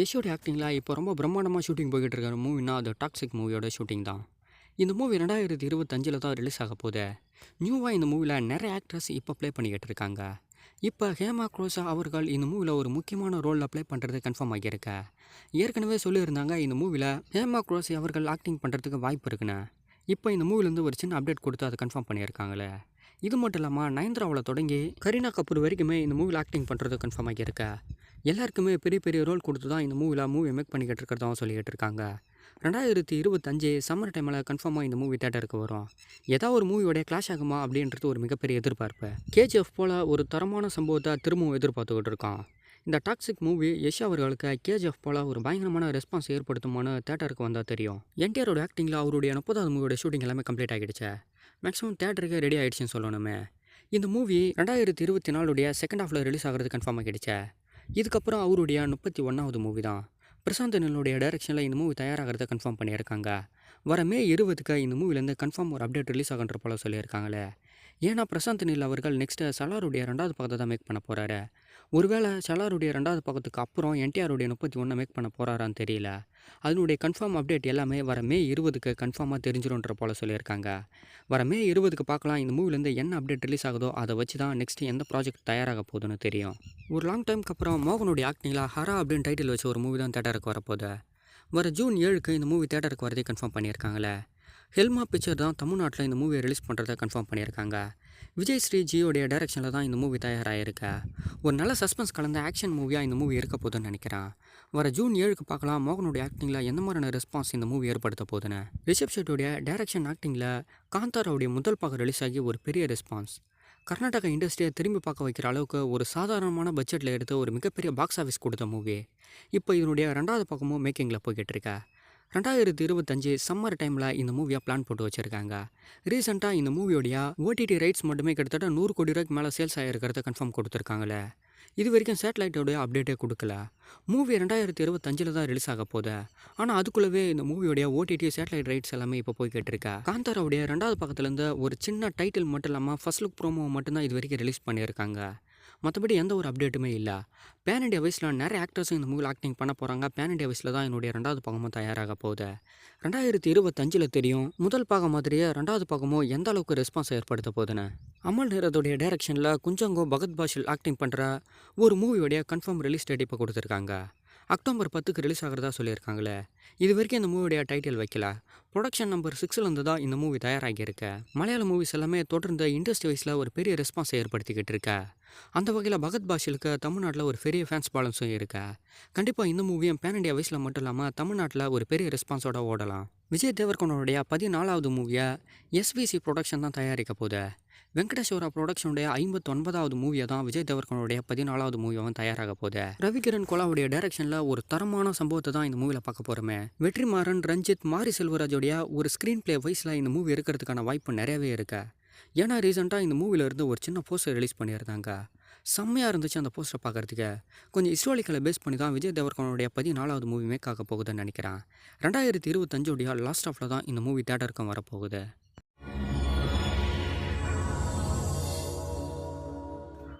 யஷோட ஆக்டிங்கில் இப்போ ரொம்ப பிரம்மாண்டமாக ஷூட்டிங் போய்கிட்டு இருக்கிற மூவினா அது டாக்ஸிக் மூவியோட ஷூட்டிங் தான். இந்த மூவி 2025 தான் ரிலீஸ் ஆக போகுது. நியூவாக இந்த மூவியில் நிறைய ஆக்ட்ரஸ் இப்போ ப்ளே பண்ணிக்கிட்டு இருக்காங்க. இப்போ ஹேமா குரோசா அவர்கள் இந்த மூவியில் ஒரு முக்கியமான ரோலில் ப்ளே பண்ணுறது கன்ஃபார்ம் ஆகியிருக்க. ஏற்கனவே சொல்லியிருந்தாங்க இந்த மூவியில் ஹேமா குரோசி அவர்கள் ஆக்டிங் பண்ணுறதுக்கு வாய்ப்பு இருக்குன்னு. இப்போ இந்த மூவிலேருந்து ஒரு சின்ன அப்டேட் கொடுத்து அதை கன்ஃபார்ம் பண்ணியிருக்காங்களே. இது மட்டும் இல்லாமல் நயன்தாராவில் தொடங்கி கரீனா கபூர் வரைக்குமே இந்த மூவியில் ஆக்டிங் பண்ணுறது கன்ஃபார்ம் ஆகியிருக்க. எல்லாருக்குமே பெரிய பெரிய ரோல் கொடுத்து தான் இந்த மூவி மேக் பண்ணிக்கிட்டு இருக்கிறதாவும் சொல்லிக்கிட்டு இருக்காங்க. 2025 சம்மர் டைமில் கன்ஃபார்மாக இந்த மூவி தேட்டருக்கு வரும். ஏதாவது ஒரு மூவியோடைய கிளாஷ் ஆகுமா அப்படின்றது ஒரு மிகப்பெரிய எதிர்பார்ப்பு. கேஜிஎஃப் போல் ஒரு தரமான சம்பவத்தை திரும்பவும் எதிர்பார்த்துக்கிட்டு இருக்கோம். இந்த டாக்ஸிக் மூவி யஷ் அவர்களுக்கு கேஜிஎஃப் போல் ஒரு பயங்கரமான ரெஸ்பான்ஸ் ஏற்படுத்துமான்னு தேட்டருக்கு வந்தால் தெரியும். என்டிஆரோட ஆக்டிங்கில் அவருடைய 30வது மூவியோட ஷூட்டிங் எல்லாமே கம்ப்ளீட் ஆகிடுச்சு. மேக்ஸிமம் தேட்டருக்கு ரெடி ஆகிடுச்சின்னு சொல்லணுமே. இந்த மூவி 2024 செகண்ட் ஹாஃபில் ரிலீஸ் ஆகிறது கன்ஃபார்ம் ஆகிடுச்சு. இதுக்கப்புறம் அவருடைய 31வது மூவி தான். பிரசாந்த் நீலுடைய டைரக்ஷனில் இந்த மூவி தயாராகிறத கன்ஃபார்ம் பண்ணியிருக்காங்க. வர மே 20க்கு இந்த மூவிலேருந்து கன்ஃபார்ம் ஒரு அப்டேட் ரிலீஸ் ஆகின்ற போல சொல்லியிருக்காங்களே. ஏன்னா பிரசாந்த் நீல் அவர்கள் நெக்ஸ்ட்டு சலாருடைய 2வது பக்கத்தை தான் மேக் பண்ண போகிறாரு. ஒருவேளை சலாருடைய 2வது பக்கத்துக்கு அப்புறம் என்டிஆருடைய 31 மேக் பண்ண போகிறாரான்னு தெரியல. அதனுடைய கன்ஃபார்ம் அப்டேட் எல்லாமே வர மே 20க்கு கன்ஃபார்மாக தெரிஞ்சிடும்ன்ற போல் சொல்லியிருக்காங்க. வர மே 20க்கு பார்க்கலாம் இந்த மூவிலேருந்து என்ன அப்டேட் ரிலீஸ் ஆகுதோ அதை வச்சு தான் நெக்ஸ்ட்டு எந்த ப்ராஜெக்ட் தயாராக போகுதுன்னு தெரியும். ஒரு லாங் டைமுக்கு அப்புறம் மோகனுடைய ஆக்டிங்கில் ஹரா அப்படின்னு டைட்டில் வச்சு ஒரு மூவி தான் தேட்டருக்கு வரப்போகுது. வர ஜூன் 7க்கு இந்த மூவி தேட்டருக்கு வரதே கன்ஃபார்ம் பண்ணியிருக்காங்களே. ஹெல்மா பிக்சர் தான் தமிழ்நாட்டில் இந்த மூவியை ரிலீஸ் பண்ணுறதை கன்ஃபார்ம் பண்ணியிருக்காங்க. விஜய் ஸ்ரீ ஜியோடைய டைரக்ஷனில் தான் இந்த மூவி தயாராகிருக்கு. ஒரு நல்ல சஸ்பென்ஸ் கலந்த ஆக்ஷன் மூவியாக இந்த மூவி இருக்க போகுதுன்னு நினைக்கிறேன். வர ஜூன் 7க்கு பார்க்கலாம் மோகனுடைய ஆக்டிங்கில் எந்த மாதிரியான ரெஸ்பான்ஸ் இந்த மூவி ஏற்படுத்த போகுதுன்னு. ரிஷப் ஷெட்டியோடைய டைரக்ஷன் ஆக்டிங்கில் காந்தாராவுடைய முதல் பாகம் ரிலீஸ் ஆகி ஒரு பெரிய ரெஸ்பான்ஸ். கர்நாடகா இண்டஸ்ட்ரியை திரும்பி பார்க்க வைக்கிற அளவுக்கு ஒரு சாதாரணமான பட்ஜெட்டில் எடுத்து ஒரு மிகப்பெரிய பாக்ஸ் ஆஃபீஸ் கொடுத்த மூவி. இப்போ இதனுடைய 2வது பக்கமும் மேக்கிங்கில் போய்கிட்டு இருக்கா. 2025 சம்மர் டைமில் இந்த மூவியை பிளான் போட்டு வச்சுருக்காங்க. ரீசெண்டாக இந்த மூவியோடைய ஓடிடி ரைட்ஸ் மட்டுமே கிட்டத்தட்ட 100 கோடி ரூபாய்க்கு மேலே சேல்ஸ் ஆகிருக்கிறத கன்ஃபார்ம் கொடுத்துருக்காங்களே. இது வரைக்கும் சேட்டலைட்டோடைய அப்டேட்டே கொடுக்கல. மூவி 2025 தான் ரிலீஸ் ஆக போகுது. ஆனால் அதுக்குள்ளவே இந்த மூவியோடைய ஓடிடி சேட்டலைட் ரைட்ஸ் எல்லாமே இப்போ போய்கிட்டு இருக்கா. காந்தாராவுடைய 2வது பக்கத்துலேருந்து ஒரு சின்ன டைட்டில் மட்டும் இல்லாமல் ஃபர்ஸ்ட் லுக் ப்ரோமோ மட்டும்தான் இது வரைக்கும் ரிலீஸ் பண்ணியிருக்காங்க. மற்றபடி எந்த ஒரு அப்டேட்டுமே இல்லை. பேன் இண்டியா வைஸில் நிறைய ஆக்டர்ஸும் இந்த மூவியில் ஆக்டிங் பண்ண போகிறாங்க. பேன் இண்டியா வைஸில் தான் என்னுடைய 2வது பாகமும் தயாராக போகுது. 2025 தெரியும் முதல் பாகம் மாதிரியே 2வது பாகமும் எந்த அளவுக்கு ரெஸ்பான்ஸ் ஏற்படுத்த போகுதுன்னு. அமல் நீரதோடைய டைரக்ஷனில் குஞ்சங்கோ பகத் பாஷில் ஆக்டிங் பண்ணுற ஒரு மூவியோடைய கன்ஃபார்ம் ரிலீஸ் டேட் இப்போ கொடுத்துருக்காங்க. அக்டோபர் 10க்கு ரிலீஸ் ஆகிறதா சொல்லியிருக்காங்களே. இது வரைக்கும் இந்த மூவியோடைய டைட்டில் வைக்கல. ப்ரொடக்ஷன் நம்பர் 6லேருந்து தான் இந்த மூவி தயாராகியிருக்கு. மலையாள மூவிஸ் எல்லாமே தொடர்ந்து இண்டஸ்ட்ரி வைஸில் ஒரு பெரிய ரெஸ்பான்ஸை ஏற்படுத்திக்கிட்டு இருக்கா. அந்த வகையில் பகத் பாஷிலுக்கு தமிழ்நாட்டில் ஒரு பெரிய ஃபேன்ஸ் பாலன்ஸும் இருக்கா. கண்டிப்பாக இந்த மூவியும் பேன் இண்டியா வைஸில் மட்டும் இல்லாமல் தமிழ்நாட்டில் ஒரு பெரிய ரெஸ்பான்ஸோட ஓடலாம். விஜய் தேவர்கோனுடைய 14வது மூவியை எஸ்விசி ப்ரொடக்ஷன் தான் தயாரிக்க போகுது. வெங்கடேஸ்வரா ப்ரொடக்ஷனுடைய 59வது மூவியை தான் விஜய் தேவர்கோனுடைய 14வது மூவியாகவும் தயாராக போகுது. ரவிகிரண் கொலாவுடைய டைரக்ஷனில் ஒரு தரமான சம்பவத்தை தான் இந்த மூவியில் பார்க்க போகிறோமே. வெற்றிமாறன், ரஞ்சித், மாரி செல்வராஜோடைய ஒரு ஸ்க்ரீன் பிளே வைஸில் இந்த மூவி இருக்கிறதுக்கான வாய்ப்பு நிறையவே இருக்கு. ஏன்னா ரீசெண்டாக இந்த மூவியில் இருந்து ஒரு சின்ன போஸ்டர் ரிலீஸ் பண்ணியிருந்தாங்க. செம்மையாக இருந்துச்சு அந்த போஸ்டரை பார்க்குறதுக்கு. கொஞ்சம் ஹிஸ்டாரிக்கலை பேஸ் பண்ணி தான் விஜய் தேவர்கோனுடைய 14வது மூவி மேக் ஆக போகுதுன்னு நினைக்கிறேன். 2025 லாஸ்ட் ஆஃபில் தான் இந்த மூவி தேட்டருக்கும் வரப்போகுது.